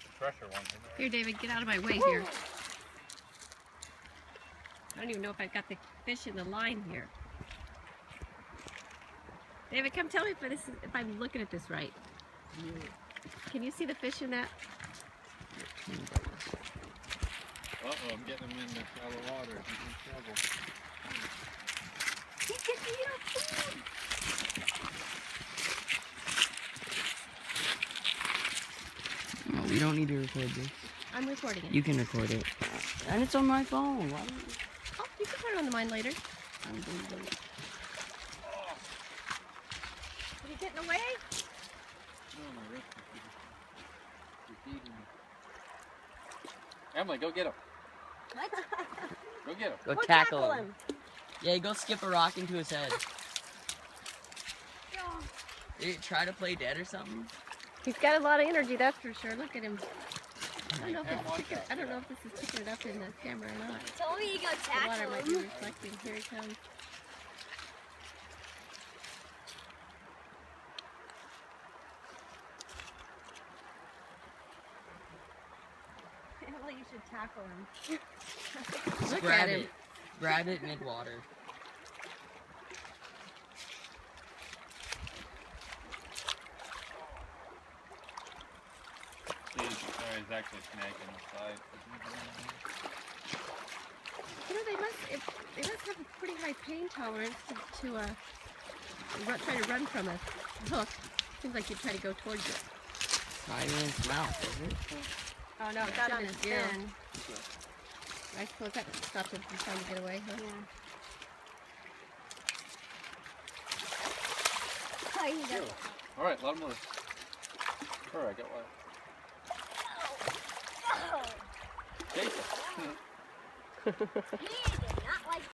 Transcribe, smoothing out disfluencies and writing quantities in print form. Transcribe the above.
the fresher ones in there. Here, David, get out of my way here. I don't even know if I've got the fish in the line here. David, come tell me if I'm looking at this right. Can you see the fish in that? Uh-oh, I'm getting them in the shallow water. He's in trouble. He's getting your food! Oh, we don't need to record this. I'm recording it. You can record it. And it's on my phone. Why? Oh, you can turn it on the mine later. Unbelievable. Are you getting away? No, my wrist is eating me. Emily, go get him. What? Go get him. Go tackle him. Yeah, go skip a rock into his head. Try to play dead or something. He's got a lot of energy, that's for sure. Look at him. I don't know if, Hey, I don't know if this is picking it up in the camera or not. Told me you go The water tackle might be him. reflecting. Here he comes. Emily, you should tackle him. Just Look grab at him. it. Grab it mid-water. He's actually snagging the side. You know, they must have a pretty high pain tolerance to try to run from a hook. Seems like you try to go towards it. Not even in its mouth, is it? Oh no, it's on his fin. I suppose that stopped him from trying to get away, huh? Yeah. Alright, let him loose. Alright, get one. Oh. Chase him. He